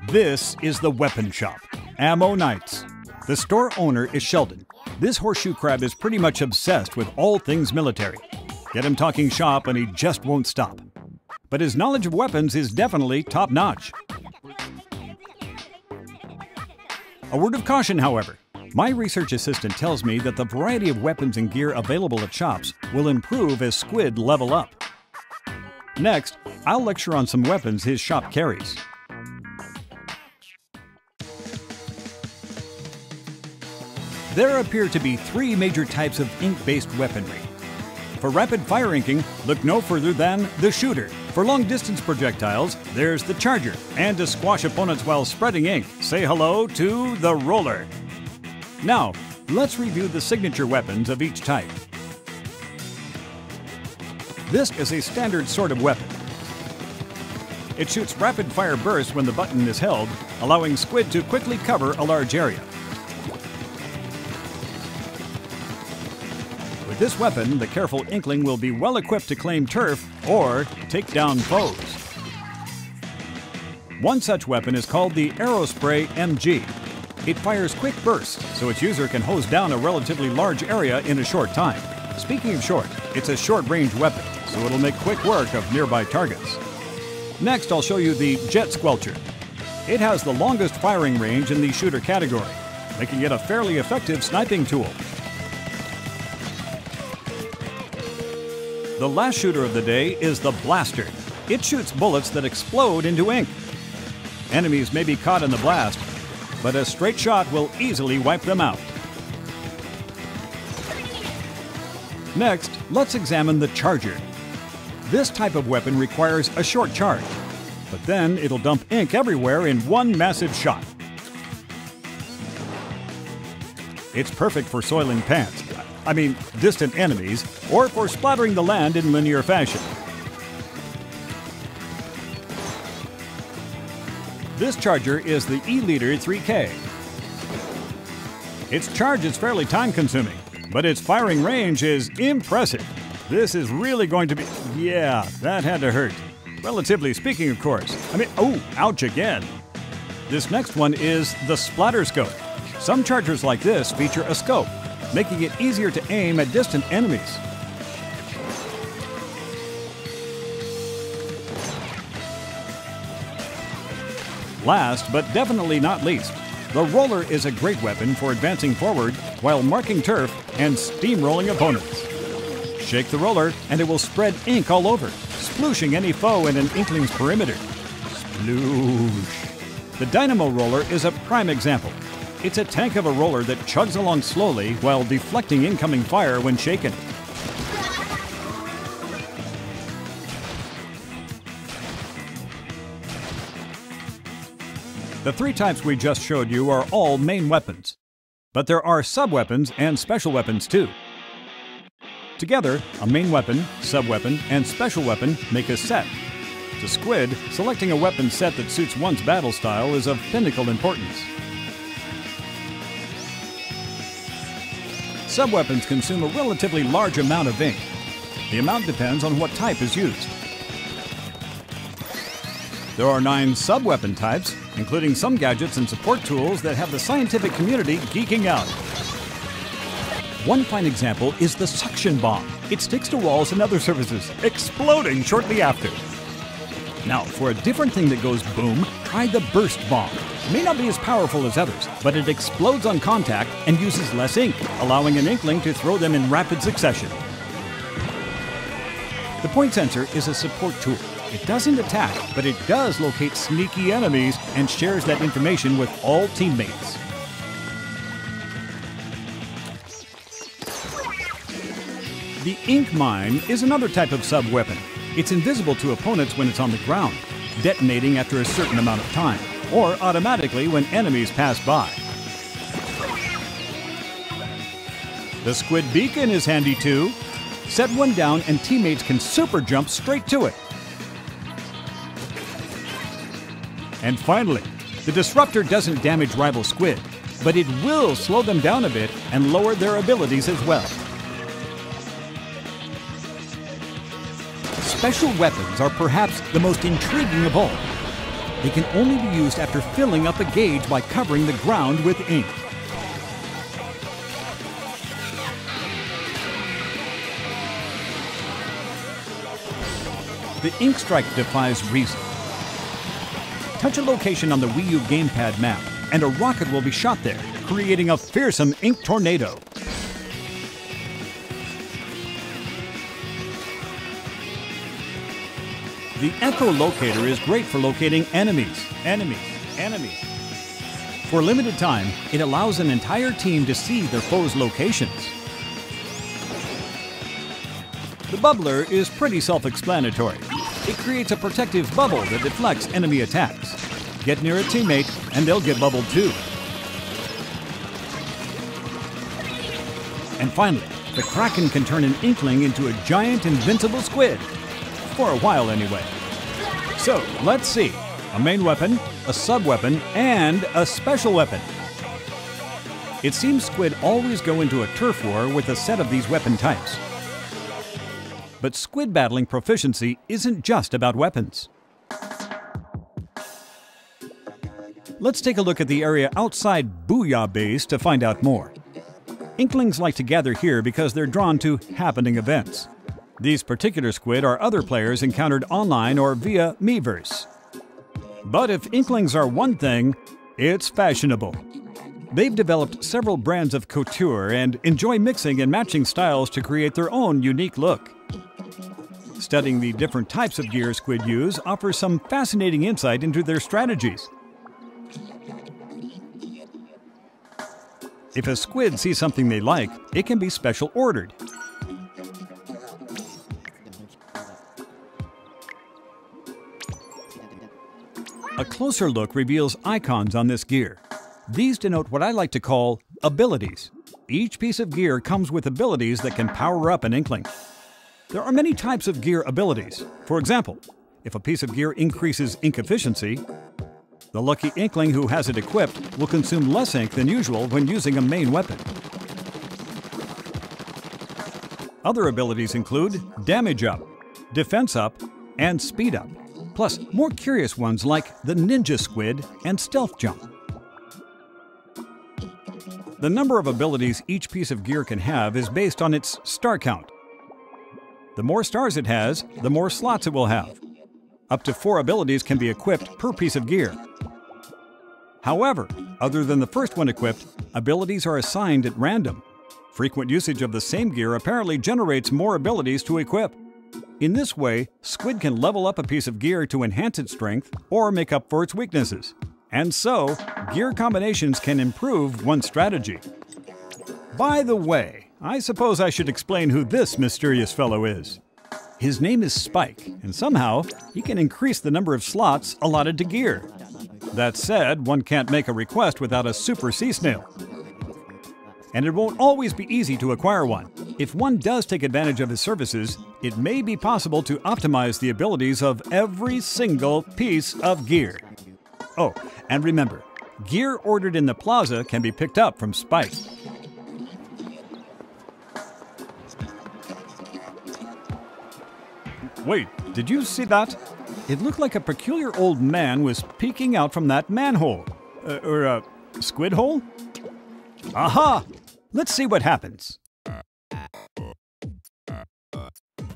This is the weapon shop, Ammo Nights. The store owner is Sheldon. This horseshoe crab is pretty much obsessed with all things military. Get him talking shop and he just won't stop. But his knowledge of weapons is definitely top-notch. A word of caution, however. My research assistant tells me that the variety of weapons and gear available at shops will improve as squid level up. Next, I'll lecture on some weapons his shop carries. There appear to be three major types of ink-based weaponry. For rapid-fire inking, look no further than the shooter. For long-distance projectiles, there's the charger. And to squash opponents while spreading ink, say hello to the roller. Now, let's review the signature weapons of each type. This is a standard sort of weapon. It shoots rapid-fire bursts when the button is held, allowing squid to quickly cover a large area. With this weapon, the careful inkling will be well equipped to claim turf or take down foes. One such weapon is called the Aerospray MG. It fires quick bursts, so its user can hose down a relatively large area in a short time. Speaking of short, it's a short-range weapon, so it'll make quick work of nearby targets. Next, I'll show you the Jet Squelcher. It has the longest firing range in the shooter category, making it a fairly effective sniping tool. The last shooter of the day is the Blaster. It shoots bullets that explode into ink. Enemies may be caught in the blast, but a straight shot will easily wipe them out. Next, let's examine the Charger. This type of weapon requires a short charge, but then it'll dump ink everywhere in one massive shot. It's perfect for soiling pants. Distant enemies, or for splattering the land in linear fashion. This charger is the E-Liter 3K. Its charge is fairly time-consuming, but its firing range is impressive. This is really going to be... Yeah, that had to hurt. Relatively speaking, of course. Ouch again. This next one is the Splatter Scope. Some chargers like this feature a scope, making it easier to aim at distant enemies. Last, but definitely not least, the Roller is a great weapon for advancing forward while marking turf and steamrolling opponents. Shake the roller and it will spread ink all over, splooshing any foe in an Inkling's perimeter. Sploosh. The Dynamo Roller is a prime example. It's a tank of a roller that chugs along slowly while deflecting incoming fire when shaken. The three types we just showed you are all main weapons, but there are sub-weapons and special weapons too. Together, a main weapon, sub-weapon, and special weapon make a set. To Squid, selecting a weapon set that suits one's battle style is of pinnacle importance. Sub-weapons consume a relatively large amount of ink. The amount depends on what type is used. There are 9 sub-weapon types, including some gadgets and support tools that have the scientific community geeking out. One fine example is the suction bomb. It sticks to walls and other surfaces, exploding shortly after. Now, for a different thing that goes boom, try the burst bomb. It may not be as powerful as others, but it explodes on contact and uses less ink, allowing an Inkling to throw them in rapid succession. The point sensor is a support tool. It doesn't attack, but it does locate sneaky enemies and shares that information with all teammates. The ink mine is another type of sub-weapon. It's invisible to opponents when it's on the ground, detonating after a certain amount of time, or automatically when enemies pass by. The Squid Beacon is handy too. Set one down and teammates can super jump straight to it. And finally, the Disruptor doesn't damage rival squid, but it will slow them down a bit and lower their abilities as well. Special weapons are perhaps the most intriguing of all. They can only be used after filling up a gauge by covering the ground with ink. The ink strike defies reason. Touch a location on the Wii U gamepad map, and a rocket will be shot there, creating a fearsome ink tornado. The echolocator is great for locating enemies. For a limited time, it allows an entire team to see their foes' locations. The bubbler is pretty self-explanatory. It creates a protective bubble that deflects enemy attacks. Get near a teammate, and they'll get bubbled too. And finally, the Kraken can turn an inkling into a giant invincible squid. For a while anyway. So, let's see. A main weapon, a sub-weapon, and a special weapon. It seems squid always go into a turf war with a set of these weapon types. But squid battling proficiency isn't just about weapons. Let's take a look at the area outside Booyah Base to find out more. Inklings like to gather here because they're drawn to happening events. These particular squid are other players encountered online or via Miiverse. But if Inklings are one thing, it's fashionable. They've developed several brands of couture and enjoy mixing and matching styles to create their own unique look. Studying the different types of gear squid use offers some fascinating insight into their strategies. If a squid sees something they like, it can be special ordered. A closer look reveals icons on this gear. These denote what I like to call abilities. Each piece of gear comes with abilities that can power up an Inkling. There are many types of gear abilities. For example, if a piece of gear increases ink efficiency, the lucky Inkling who has it equipped will consume less ink than usual when using a main weapon. Other abilities include damage up, defense up, and speed up. Plus, more curious ones like the Ninja Squid and Stealth Jump. The number of abilities each piece of gear can have is based on its star count. The more stars it has, the more slots it will have. Up to 4 abilities can be equipped per piece of gear. However, other than the first one equipped, abilities are assigned at random. Frequent usage of the same gear apparently generates more abilities to equip. In this way, squid can level up a piece of gear to enhance its strength or make up for its weaknesses. And so, gear combinations can improve one's strategy. By the way, I suppose I should explain who this mysterious fellow is. His name is Spike, and somehow he can increase the number of slots allotted to gear. That said, one can't make a request without a super sea snail. And it won't always be easy to acquire one. If one does take advantage of his services, it may be possible to optimize the abilities of every single piece of gear. Oh, and remember, gear ordered in the plaza can be picked up from Spike. Wait, did you see that? It looked like a peculiar old man was peeking out from that manhole. Or a squid hole? Aha! Let's see what happens.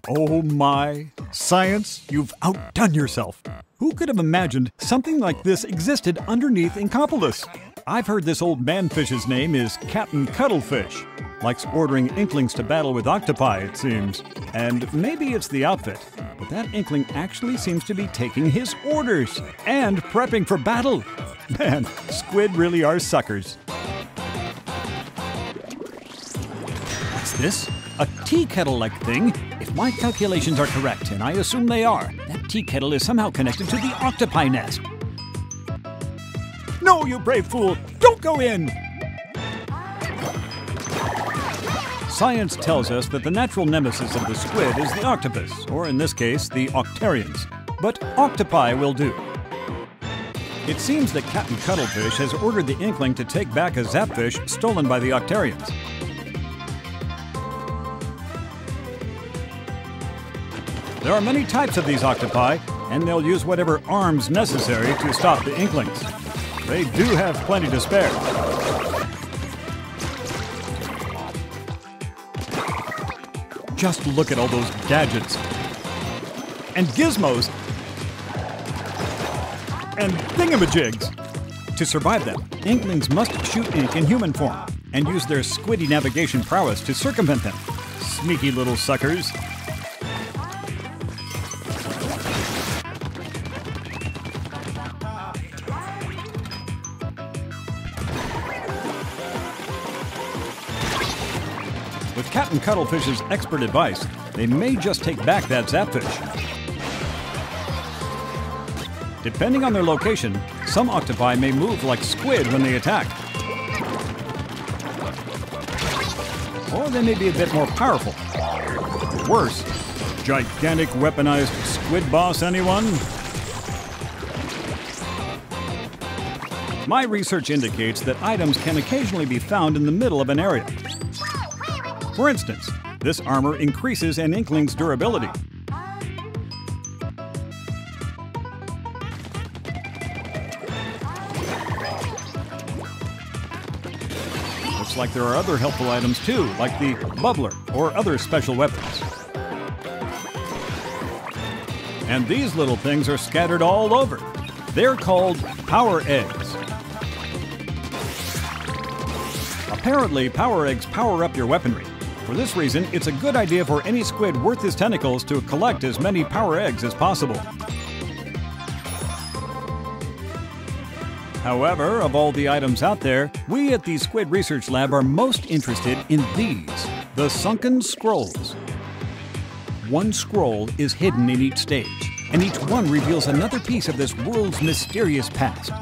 Oh my! Science, you've outdone yourself! Who could have imagined something like this existed underneath Inkopolis? I've heard this old manfish's name is Captain Cuttlefish. Likes ordering Inklings to battle with octopi, it seems. And maybe it's the outfit, but that Inkling actually seems to be taking his orders and prepping for battle. Man, squid really are suckers. What's this? A tea kettle-like thing? If my calculations are correct, and I assume they are, that tea kettle is somehow connected to the octopi nest. No, you brave fool! Don't go in! Science tells us that the natural nemesis of the squid is the octopus, or in this case, the octarians. But octopi will do. It seems that Captain Cuttlefish has ordered the Inkling to take back a zapfish stolen by the octarians. There are many types of these octopi, and they'll use whatever arms necessary to stop the Inklings. They do have plenty to spare. Just look at all those gadgets and gizmos and thingamajigs. To survive them, Inklings must shoot ink in human form and use their squiddy navigation prowess to circumvent them. Sneaky little suckers. With Captain Cuttlefish's expert advice, they may just take back that zapfish. Depending on their location, some octopi may move like squid when they attack. Or they may be a bit more powerful. Worse, gigantic weaponized squid boss, anyone? My research indicates that items can occasionally be found in the middle of an area. For instance, this armor increases an Inkling's durability. Looks like there are other helpful items too, like the bubbler or other special weapons. And these little things are scattered all over. They're called power eggs. Apparently, power eggs power up your weaponry. For this reason, it's a good idea for any squid worth his tentacles to collect as many power eggs as possible. However, of all the items out there, we at the Squid Research Lab are most interested in these, the sunken scrolls. One scroll is hidden in each stage, and each one reveals another piece of this world's mysterious past.